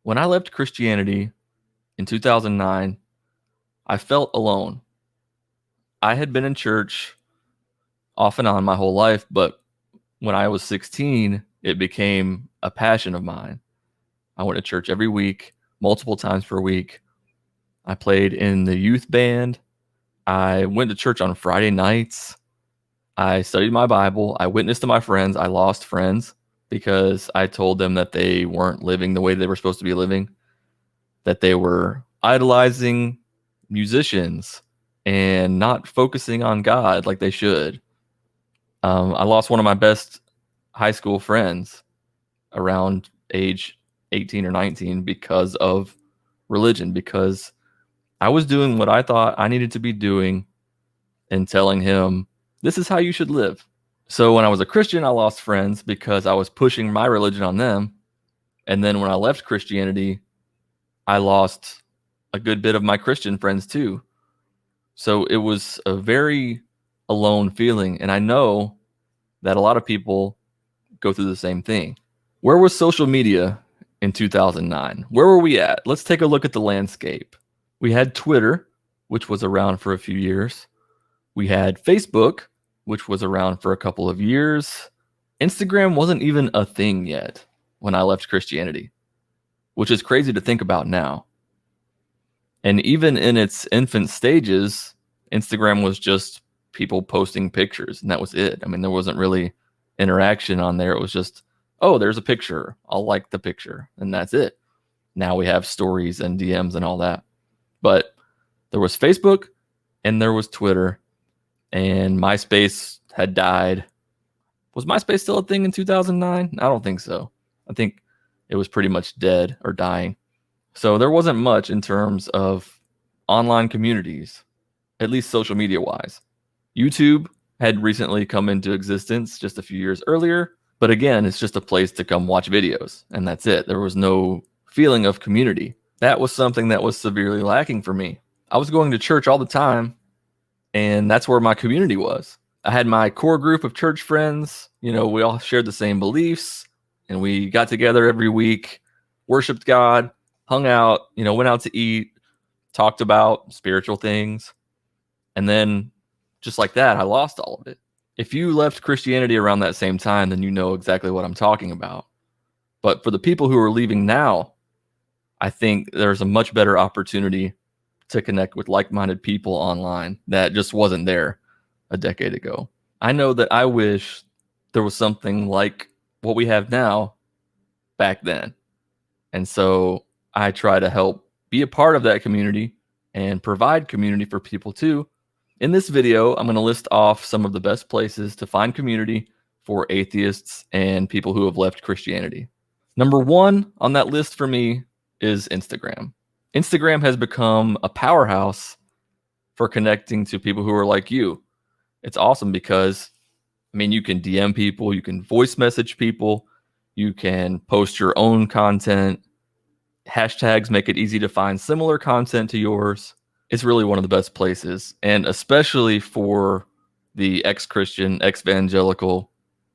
When I left Christianity in 2009, I felt alone. I had been in church off and on my whole life, but when I was 16, it became a passion of mine. I went to church every week, multiple times per week. I played in the youth band. I went to church on Friday nights. I studied my Bible. I witnessed to my friends. I lost friends because I told them that they weren't living the way they were supposed to be living, that they were idolizing musicians and not focusing on God like they should. I lost one of my best high school friends around age 18 or 19 because of religion, because I was doing what I thought I needed to be doing and telling him, this is how you should live. So when I was a Christian, I lost friends because I was pushing my religion on them. And then when I left Christianity, I lost a good bit of my Christian friends too. So it was a very alone feeling. And I know that a lot of people go through the same thing. Where was social media in 2009? Where were we at? Let's take a look at the landscape. We had Twitter, which was around for a few years. We had Facebook, which was around for a couple of years. Instagram wasn't even a thing yet when I left Christianity, which is crazy to think about now. And even in its infant stages, Instagram was just people posting pictures, and that was it. I mean, there wasn't really interaction on there. It was just, oh, there's a picture. I'll like the picture, and that's it. Now we have stories and DMs and all that. But there was Facebook and there was Twitter, and MySpace had died. Was MySpace still a thing in 2009? I don't think so. I think it was pretty much dead or dying. So there wasn't much in terms of online communities, at least social media wise. YouTube had recently come into existence just a few years earlier, but again, it's just a place to come watch videos, and that's it. There was no feeling of community. That was something that was severely lacking for me. I was going to church all the time, and that's where my community was. I had my core group of church friends. We all shared the same beliefs, and we got together every week, worshiped God, hung out, went out to eat, talked about spiritual things. And then just like that, I lost all of it. If you left Christianity around that same time, then you know exactly what I'm talking about. But for the people who are leaving now, I think there's a much better opportunity to connect with like-minded people online that just wasn't there a decade ago. I know that I wish there was something like what we have now back then. And so I try to help be a part of that community and provide community for people too. In this video, I'm going to list off some of the best places to find community for atheists and people who have left Christianity. Number one on that list for me is Instagram. Instagram has become a powerhouse for connecting to people who are like you. It's awesome because, you can DM people, you can voice message people, you can post your own content. Hashtags make it easy to find similar content to yours. It's really one of the best places, and especially for the ex-Christian, ex-evangelical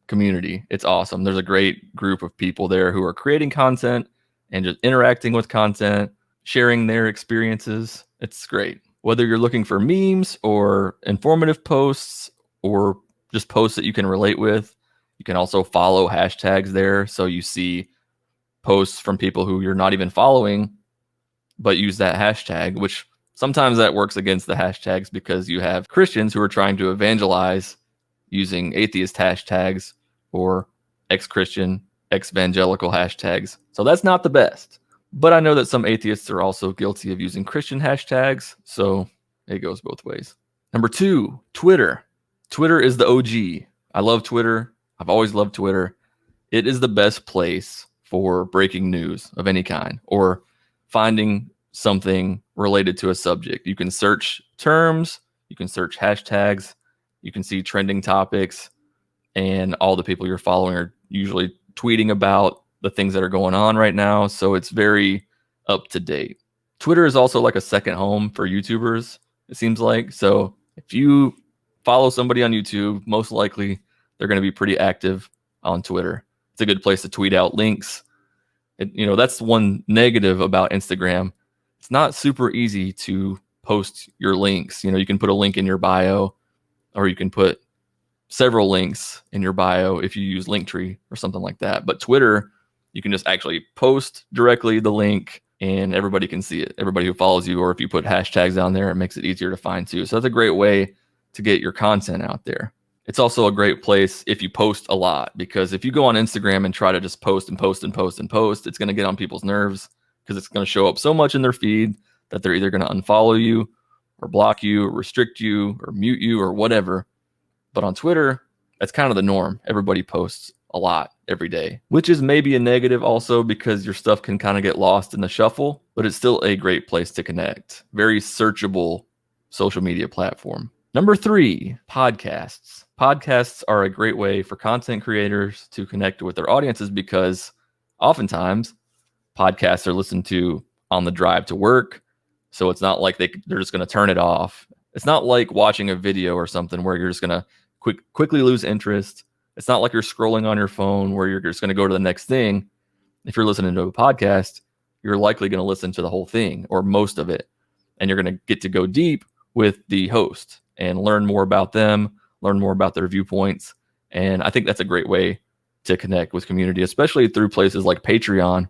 community. It's awesome. There's a great group of people there who are creating content and just interacting with content, sharing their experiences. It's great. Whether you're looking for memes or informative posts or just posts that you can relate with, you can also follow hashtags there. So you see posts from people who you're not even following, but use that hashtag, which sometimes that works against the hashtags because you have Christians who are trying to evangelize using atheist hashtags or ex-Christian, ex-evangelical hashtags. So that's not the best. But I know that some atheists are also guilty of using Christian hashtags, so it goes both ways. Number two, Twitter. Twitter is the OG. I love Twitter. I've always loved Twitter. It is the best place for breaking news of any kind or finding something related to a subject. You can search terms, you can search hashtags, you can see trending topics, and all the people you're following are usually tweeting about the things that are going on right now. So it's very up to date. Twitter is also like a second home for YouTubers, it seems like. So if you follow somebody on YouTube, most likely they're going to be pretty active on Twitter. It's a good place to tweet out links, That's one negative about Instagram. It's not super easy to post your links. You can put a link in your bio, or you can put several links in your bio if you use Linktree or something like that. But Twitter, you can just actually post directly the link and everybody can see it. Everybody who follows you, or if you put hashtags down there, it makes it easier to find too. So that's a great way to get your content out there. It's also a great place if you post a lot, because if you go on Instagram and try to just post and post and post and post, it's going to get on people's nerves, because it's going to show up so much in their feed that they're either going to unfollow you or block you or restrict you or mute you or whatever. But on Twitter, that's kind of the norm. Everybody posts a lot every day, which is maybe a negative also, because your stuff can kind of get lost in the shuffle, but it's still a great place to connect. Very searchable social media platform. Number 3, podcasts. Podcasts are a great way for content creators to connect with their audiences, because oftentimes podcasts are listened to on the drive to work. So it's not like they're just going to turn it off. It's not like watching a video or something where you're just going to quickly lose interest. It's not like you're scrolling on your phone where you're just going to go to the next thing. If you're listening to a podcast, you're likely going to listen to the whole thing or most of it. And you're going to get to go deep with the host and learn more about them, learn more about their viewpoints. And I think that's a great way to connect with community, especially through places like Patreon,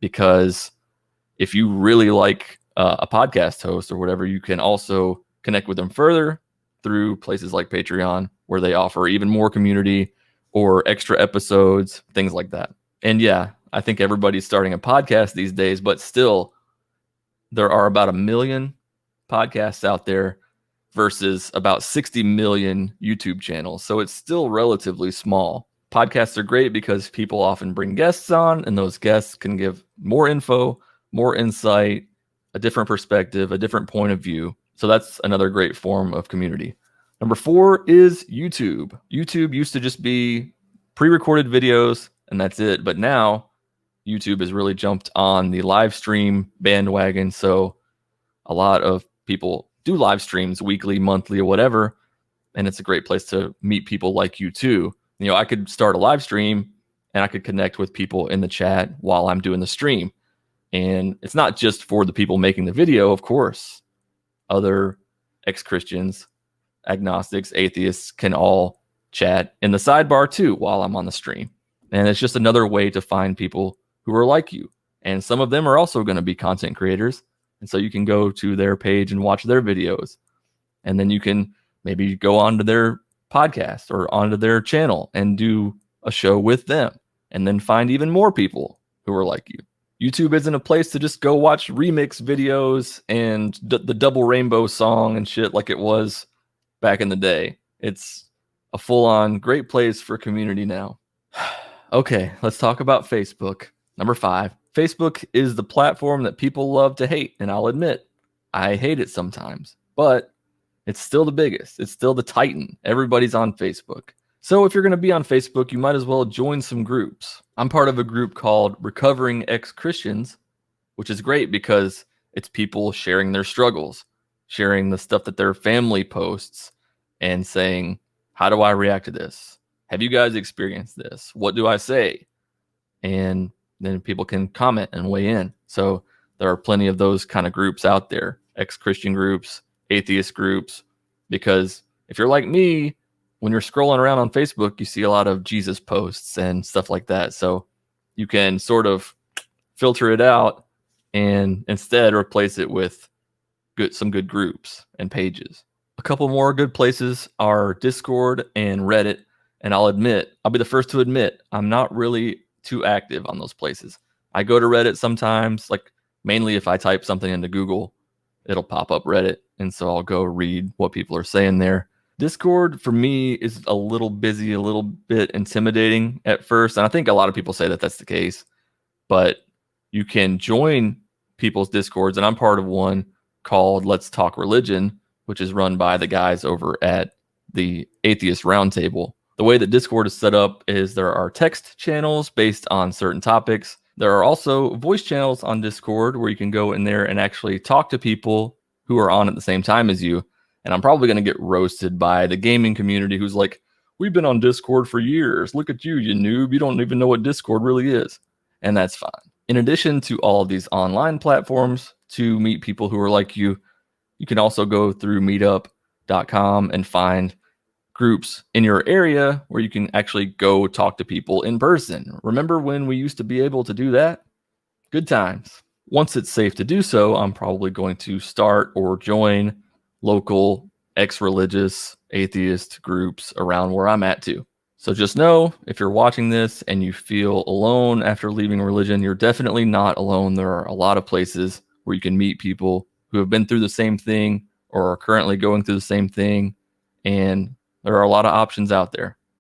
because if you really like a podcast host or whatever, you can also connect with them further through places like Patreon, where they offer even more community or extra episodes, things like that. And yeah, I think everybody's starting a podcast these days, but still, there are about 1 million podcasts out there versus about 60 million YouTube channels. So it's still relatively small. Podcasts are great because people often bring guests on, and those guests can give more info, more insight, a different perspective, a different point of view. So that's another great form of community. Number 4 is YouTube. YouTube used to just be pre-recorded videos and that's it. But now YouTube has really jumped on the live stream bandwagon. So a lot of people do live streams weekly, monthly, or whatever. And it's a great place to meet people like you too. I could start a live stream and I could connect with people in the chat while I'm doing the stream. And it's not just for the people making the video, of course. Other ex-Christians, agnostics, atheists can all chat in the sidebar too while I'm on the stream. And it's just another way to find people who are like you. And some of them are also going to be content creators. And so you can go to their page and watch their videos. And then you can maybe go onto their podcast or onto their channel and do a show with them, and then find even more people who are like you. YouTube isn't a place to just go watch remix videos and the Double Rainbow song and shit like it was back in the day. It's a full-on great place for community now. Okay, let's talk about Facebook. Number 5. Facebook is the platform that people love to hate, and I'll admit, I hate it sometimes, but it's still the biggest. It's still the titan. Everybody's on Facebook. So if you're going to be on Facebook, you might as well join some groups. I'm part of a group called Recovering Ex-Christians, which is great because it's people sharing their struggles, sharing the stuff that their family posts, and saying, how do I react to this? Have you guys experienced this? What do I say? And then people can comment and weigh in. So there are plenty of those kind of groups out there, ex-Christian groups, atheist groups, because if you're like me, when you're scrolling around on Facebook, you see a lot of Jesus posts and stuff like that. So you can sort of filter it out and instead replace it with some good groups and pages. A couple more good places are Discord and Reddit. And I'll be the first to admit, I'm not really too active on those places. I go to Reddit sometimes, like mainly if I type something into Google, it'll pop up Reddit. And so I'll go read what people are saying there. Discord for me is a little busy, a little bit intimidating at first. And I think a lot of people say that that's the case, but you can join people's Discords. And I'm part of one called Let's Talk Religion, which is run by the guys over at the Atheist Roundtable. The way that Discord is set up is there are text channels based on certain topics. There are also voice channels on Discord where you can go in there and actually talk to people who are on at the same time as you. And I'm probably going to get roasted by the gaming community who's like, we've been on Discord for years. Look at you, you noob. You don't even know what Discord really is. And that's fine. In addition to all of these online platforms to meet people who are like you can also go through meetup.com and find groups in your area where you can actually go talk to people in person. Remember when we used to be able to do that? Good times. Once it's safe to do so, I'm probably going to start or join local ex-religious atheist groups around where I'm at too. So just know, if you're watching this and you feel alone after leaving religion, you're definitely not alone. There are a lot of places where you can meet people who have been through the same thing or are currently going through the same thing, and there are a lot of options out there.